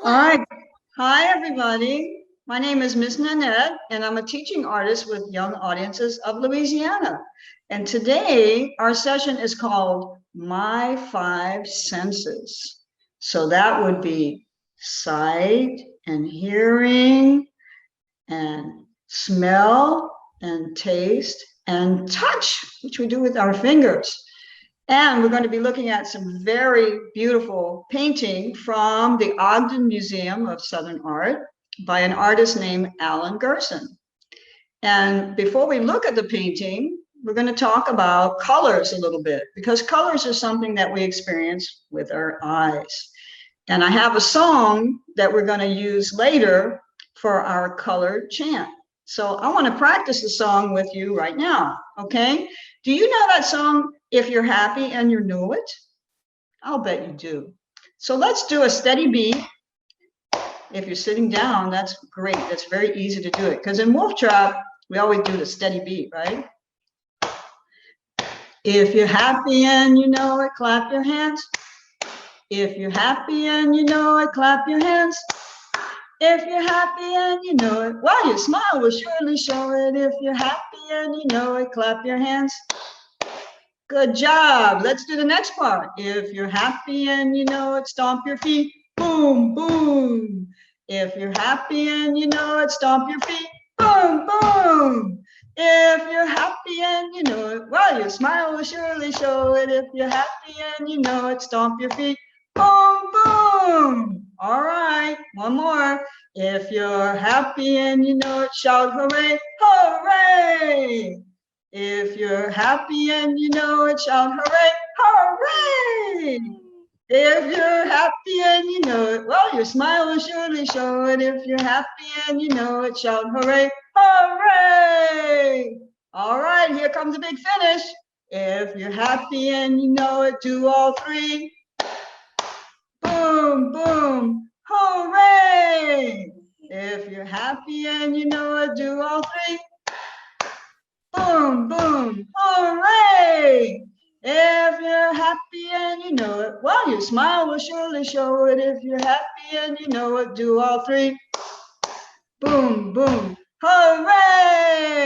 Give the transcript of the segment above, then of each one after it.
All right. Hi, everybody. My name is Miss Nanette, and I'm a teaching artist with young audiences of Louisiana. And today, our session is called My Five Senses. So that would be sight and hearing and smell and taste and touch, which we do with our fingers. And we're going to be looking at some very beautiful painting from the Ogden Museum of Southern Art by an artist named Alan Gerson. And before we look at the painting, we're going to talk about colors a little bit, because colors are something that we experience with our eyes. And I have a song that we're going to use later for our color chant. So I want to practice the song with you right now, okay? Do you know that song, If You're Happy and You Know It? I'll bet you do. So let's do a steady beat. If you're sitting down, that's great. That's very easy to do it. Because in Wolf Trap, we always do the steady beat, right? If you're happy and you know it, clap your hands. If you're happy and you know it, clap your hands. If you're happy and you know it, well, your smile will surely show it. If you're happy and you know it, clap your hands. Good job. Let's do the next part. If you're happy and you know it, stomp your feet. Boom, boom. If you're happy and you know it, stomp your feet. Boom, boom. If you're happy and you know it, well, your smile will surely show it. If you're happy and you know it, stomp your feet. Boom, boom. All right, one more. If you're happy and you know it, shout hooray, hooray. If you're happy and you know it, shout hooray, hooray. If you're happy and you know it, well, your smile will surely show it. If you're happy and you know it, shout hooray, hooray. All right, here comes the big finish. If you're happy and you know it, do all three. Boom, boom, hooray! If you're happy and you know it, do all three. Boom, boom, hooray! If you're happy and you know it, well, your smile will surely show it. If you're happy and you know it, do all three. Boom, boom, hooray!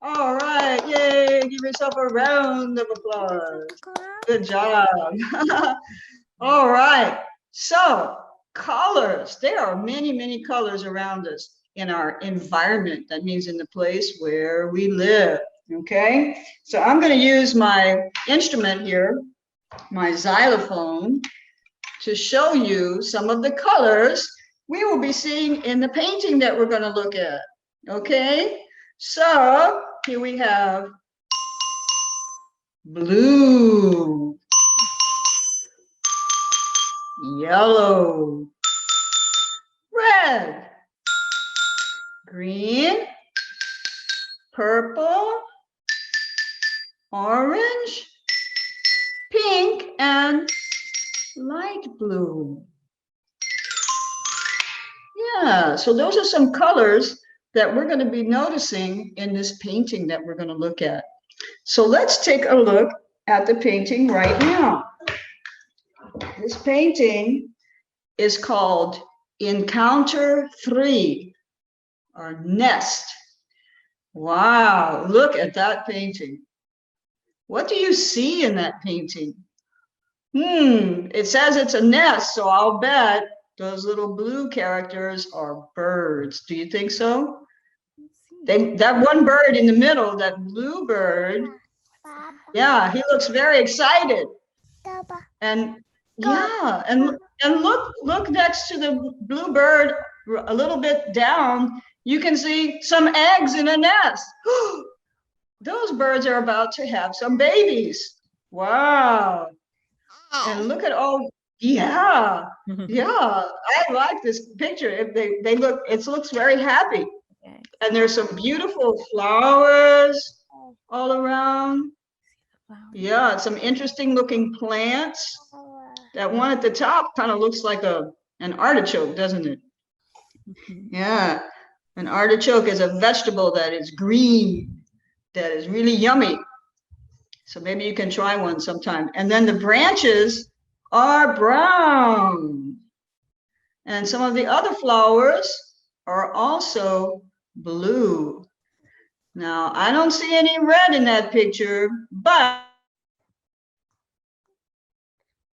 All right, yay! Give yourself a round of applause. Good job. All right, so colors. There are many, many colors around us in our environment. That means in the place where we live, okay? So I'm going to use my instrument here, my xylophone, to show you some of the colors we will be seeing in the painting that we're going to look at, okay? So here we have blue, yellow, red, green, purple, orange, pink, and light blue. Yeah, so those are some colors that we're going to be noticing in this painting that we're going to look at. So let's take a look at the painting right now. This painting is called Encounter 3, or Nest. Wow, look at that painting. What do you see in that painting? It says it's a nest, so I'll bet those little blue characters are birds. Do you think so? That one bird in the middle, that blue bird, yeah, he looks very excited. And yeah, and look next to the blue bird, a little bit down, you can see some eggs in a nest. Those birds are about to have some babies. Wow. And look at all, yeah, yeah, I like this picture. If they look, it looks very happy. And there's some beautiful flowers all around. Yeah, some interesting looking plants. That one at the top kind of looks like an artichoke, doesn't it? Yeah, an artichoke is a vegetable that is green, that is really yummy. So maybe you can try one sometime. And then the branches are brown. And some of the other flowers are also blue. Now, I don't see any red in that picture, but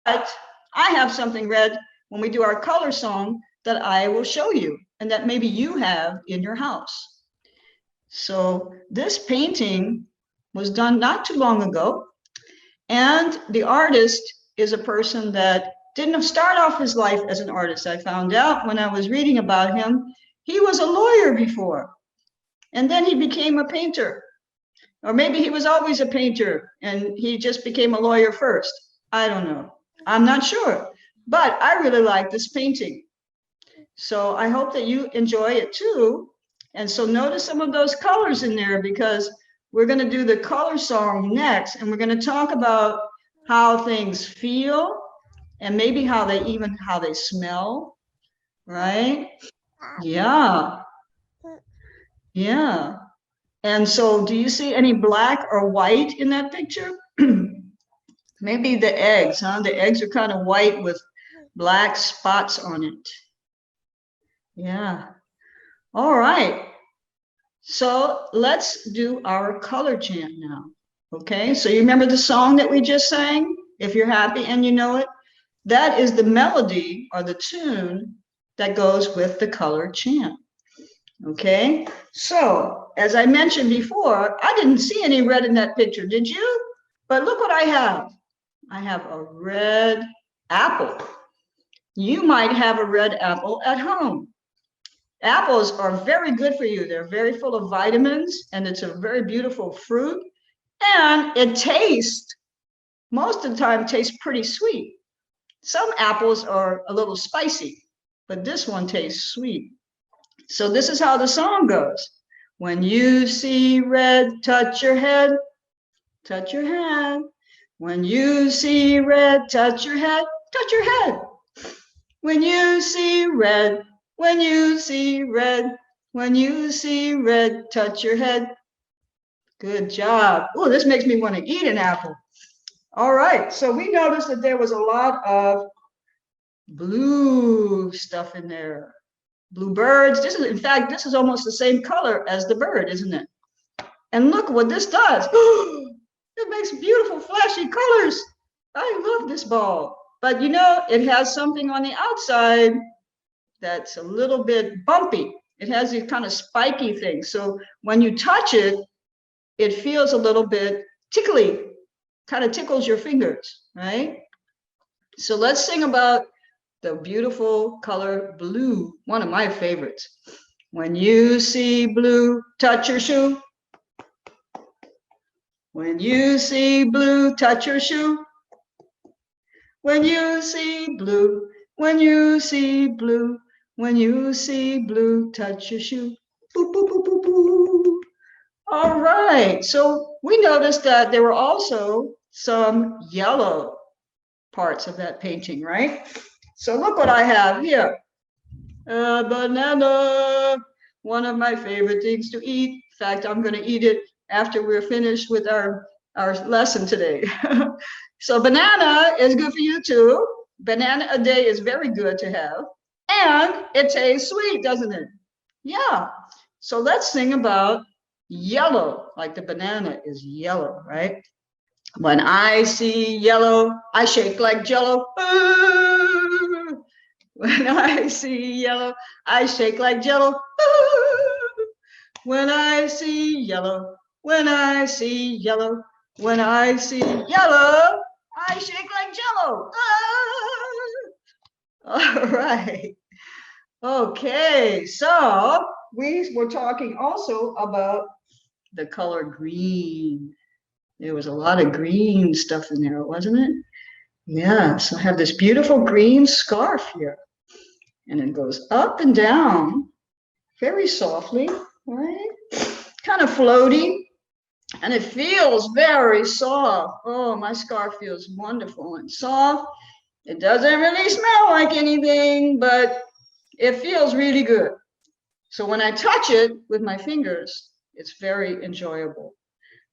I have something red when we do our color song that I will show you and that maybe you have in your house. So this painting was done not too long ago, and the artist is a person that didn't start off his life as an artist. I found out when I was reading about him, he was a lawyer before, and then he became a painter. Or maybe he was always a painter and he just became a lawyer first. I don't know. I'm not sure, but I really like this painting. So I hope that you enjoy it too. And so notice some of those colors in there, because we're going to do the color song next, and we're going to talk about how things feel and maybe how they smell, right? Yeah. Yeah. And so do you see any black or white in that picture? Maybe the eggs, huh? The eggs are kind of white with black spots on it. Yeah. All right. So let's do our color chant now. Okay. So you remember the song that we just sang? If you're happy and you know it, that is the melody or the tune that goes with the color chant. Okay. So as I mentioned before, I didn't see any red in that picture. Did you? But look what I have. I have a red apple. You might have a red apple at home. Apples are very good for you. They're very full of vitamins, and it's a very beautiful fruit. And it tastes, most of the time, tastes pretty sweet. Some apples are a little spicy, but this one tastes sweet. So this is how the song goes. When you see red, touch your head, touch your head. When you see red, touch your head, touch your head. When you see red, when you see red, when you see red, touch your head. Good job. Oh, this makes me want to eat an apple. All right, so we noticed that there was a lot of blue stuff in there. Blue birds. This is, in fact, this is almost the same color as the bird, isn't it? And look what this does. It makes beautiful flashy colors. I love this ball. But you know, it has something on the outside that's a little bit bumpy. It has these kind of spiky things. So when you touch it, it feels a little bit tickly, kind of tickles your fingers, right? So let's sing about the beautiful color blue, one of my favorites. When you see blue, touch your shoe. When you see blue, touch your shoe. When you see blue, when you see blue, when you see blue, touch your shoe. Boop, boop, boop, boop, boop. All right, so we noticed that there were also some yellow parts of that painting, right? So look what I have here. A banana, one of my favorite things to eat. In fact, I'm going to eat it after we're finished with our lesson today. So banana is good for you too. Banana a day is very good to have. And it tastes sweet, doesn't it? Yeah. So let's sing about yellow, like the banana is yellow, right? When I see yellow, I shake like jello. When I see yellow, I shake like jello. When I see yellow, when I see yellow, when I see yellow, I shake like jello. All right. Okay, so we were talking also about the color green. There was a lot of green stuff in there, wasn't it? Yeah, so I have this beautiful green scarf here. And it goes up and down very softly, right? Kind of floaty. And it feels very soft. Oh, my scarf feels wonderful and soft. It doesn't really smell like anything, but it feels really good. So when I touch it with my fingers, it's very enjoyable.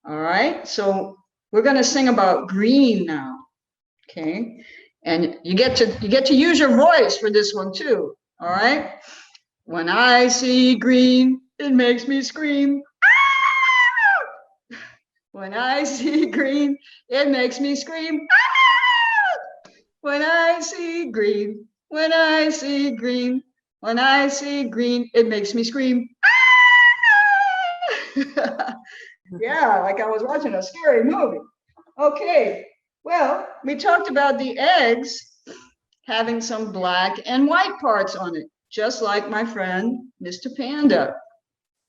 All right, so we're going to sing about green now. Okay, and you get to use your voice for this one too. All right. When I see green, it makes me scream. When I see green, it makes me scream. When I see green, when I see green, when I see green, it makes me scream. Yeah, like I was watching a scary movie. Okay, well, we talked about the eggs having some black and white parts on it, just like my friend, Mr. Panda.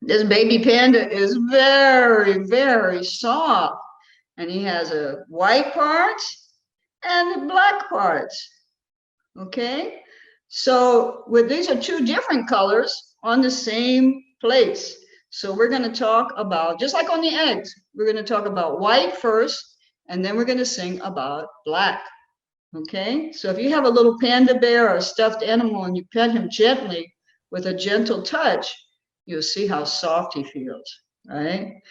This baby panda is very, very soft, and he has a white parts and black parts. Okay, so with these are two different colors on the same place. So we're going to talk about, just like on the eggs, we're going to talk about white first, and then we're going to sing about black. Okay, so if you have a little panda bear or a stuffed animal and you pet him gently with a gentle touch, you'll see how soft he feels, right?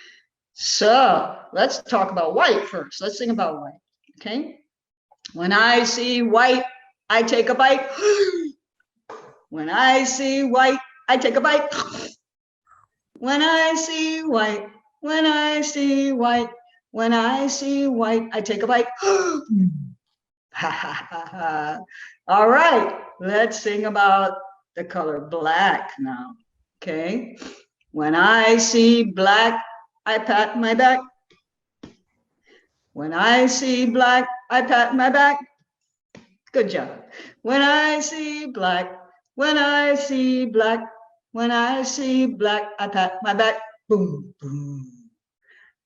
So let's talk about white first. Let's sing about white, okay? When I see white, I take a bite. When I see white, I take a bite. When I see white, when I see white, when I see white, I take a bite. All right, let's sing about the color black now. Okay. When I see black, I pat my back. When I see black, I pat my back. Good job. When I see black, when I see black, when I see black, I pat my back. Boom, boom.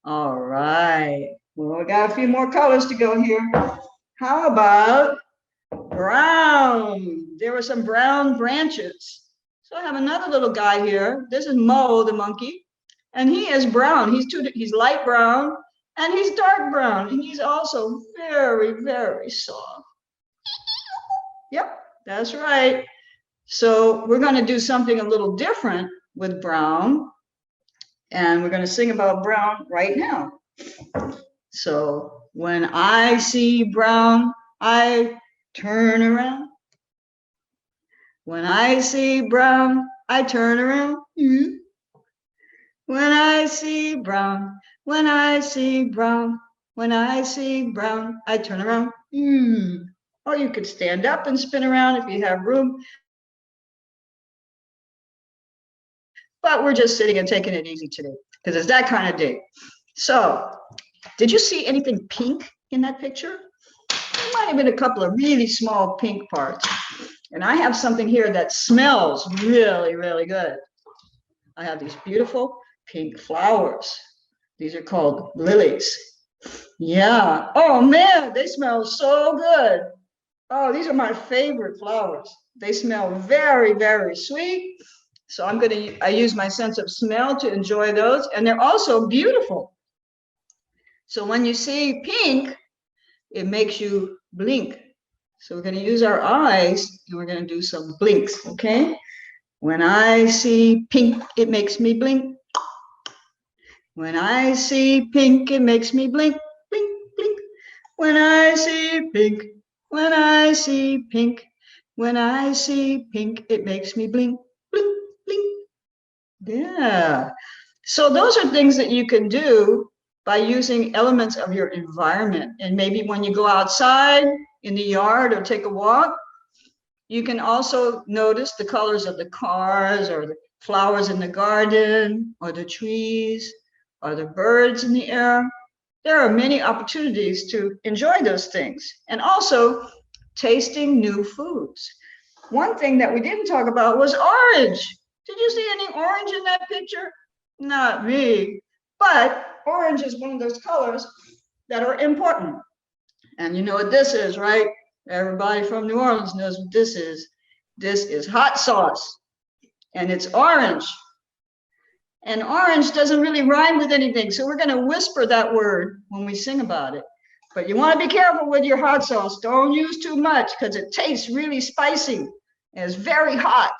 All right. Well, we got a few more colors to go here. How about brown? There were some brown branches. So I have another little guy here. This is Mo, the monkey, and he is brown. He's light brown, and he's dark brown, and he's also very, very soft. Yep, that's right. So we're going to do something a little different with brown, and we're going to sing about brown right now. So when I see brown, I turn around. When I see brown, I turn around. When I see brown, when I see brown, when I see brown, I turn around. Or you could stand up and spin around if you have room. But we're just sitting and taking it easy today because it's that kind of day. So, did you see anything pink in that picture? There might have been a couple of really small pink parts. And I have something here that smells really, really good. I have these beautiful pink flowers. These are called lilies. Yeah. Oh man, they smell so good. Oh, these are my favorite flowers. They smell very, very sweet. So I use my sense of smell to enjoy those. And they're also beautiful. So when you see pink, it makes you blink. So we're going to use our eyes and we're going to do some blinks, okay? When I see pink, it makes me blink. When I see pink, it makes me blink, blink, blink. When I see pink, when I see pink, when I see pink, it makes me blink, blink, blink. Yeah. So those are things that you can do by using elements of your environment. And maybe when you go outside in the yard or take a walk, you can also notice the colors of the cars or the flowers in the garden or the trees or the birds in the air. There are many opportunities to enjoy those things, and also tasting new foods. One thing that we didn't talk about was orange. Did you see any orange in that picture? Not me, but orange is one of those colors that are important. And you know what this is, right? Everybody from New Orleans knows what this is. This is hot sauce, and it's orange. And orange doesn't really rhyme with anything, so we're going to whisper that word when we sing about it. But you want to be careful with your hot sauce. Don't use too much because it tastes really spicy and it's very hot.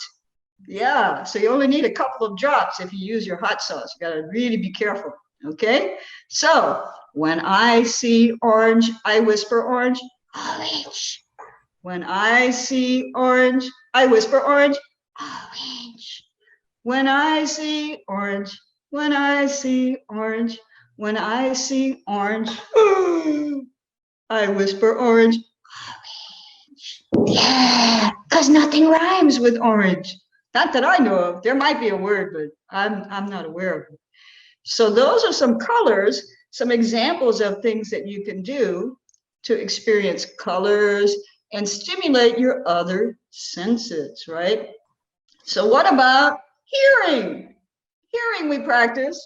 Yeah, so you only need a couple of drops if you use your hot sauce. You got to really be careful, okay? So when I see orange, I whisper orange. Orange. When I see orange, I whisper orange. orange. When I see orange, when I see orange, when I see orange, I whisper orange. Yeah, because nothing rhymes with orange. Not that I know of. There might be a word, but I'm not aware of it. So those are some colors, some examples of things that you can do to experience colors and stimulate your other senses, right? So what about hearing? Hearing we practice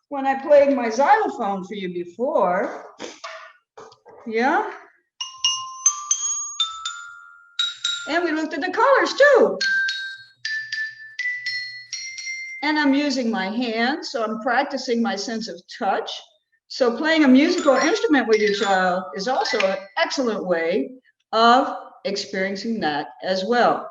when I played my xylophone for you before. Yeah. And we looked at the colors too. And I'm using my hands, so I'm practicing my sense of touch. So playing a musical instrument with your child is also an excellent way of experiencing that as well.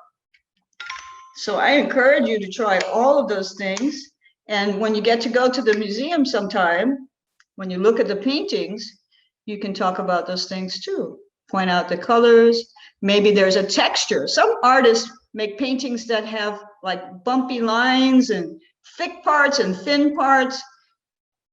So I encourage you to try all of those things. And when you get to go to the museum sometime, when you look at the paintings, you can talk about those things too. Point out the colors. Maybe there's a texture. Some artists make paintings that have like bumpy lines and thick parts and thin parts.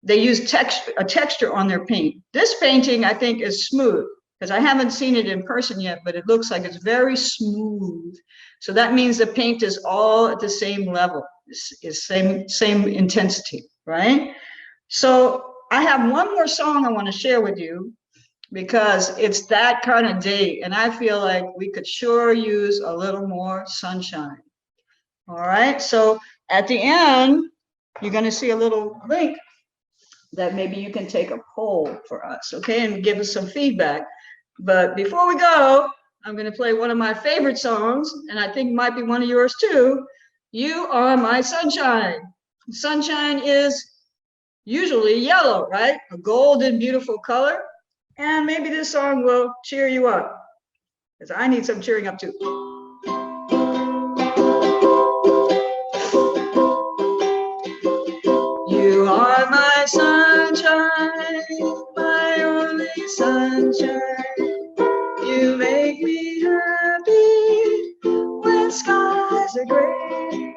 They use a texture on their paint. This painting, I think, is smooth because I haven't seen it in person yet, but it looks like it's very smooth. So that means the paint is all at the same level, is same intensity, right? So I have one more song I want to share with you because it's that kind of day, and I feel like we could sure use a little more sunshine. All right, so at the end, you're going to see a little link that maybe you can take a poll for us, okay, and give us some feedback. But before we go, I'm going to play one of my favorite songs, and I think might be one of yours too. You Are My Sunshine. Sunshine is usually yellow, right? A golden, beautiful color. And maybe this song will cheer you up, because I need some cheering up too. You are my sunshine, my only sunshine. You make me happy when skies are gray.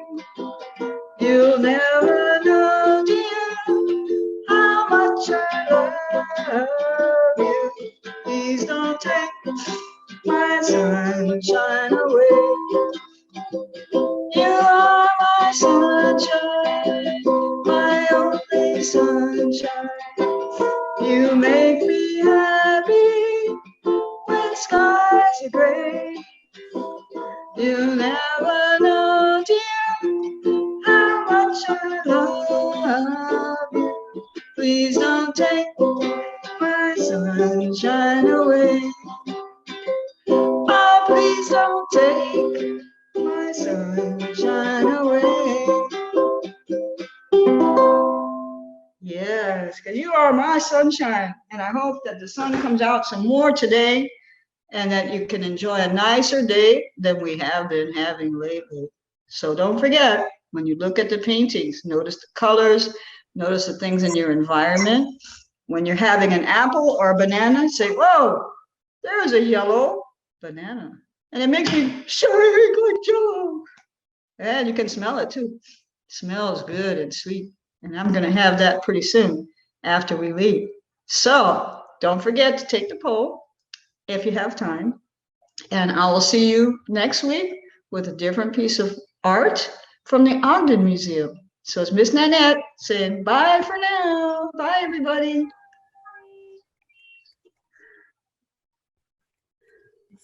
You'll never know, dear, how much I love you. Please don't take my sunshine away. You are my sunshine, my only sunshine. You make me happy when skies are gray. You'll never know, dear, how much I love you. Please don't take my sunshine away. Oh, please don't take my sunshine away. Yes, because you are my sunshine. And I hope that the sun comes out some more today and that you can enjoy a nicer day than we have been having lately. So don't forget, when you look at the paintings, notice the colors, notice the things in your environment. When you're having an apple or a banana, say, whoa, there's a yellow banana. And it makes me shake like jello. And you can smell it too. It smells good and sweet. And I'm going to have that pretty soon after we leave. So don't forget to take the poll if you have time. And I will see you next week with a different piece of art from the Ogden Museum. So it's Miss Nanette saying bye for now. Bye, everybody.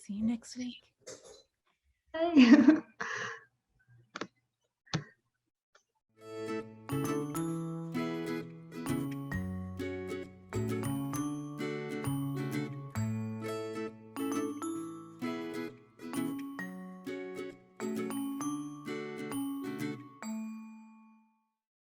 See you next week. Bye.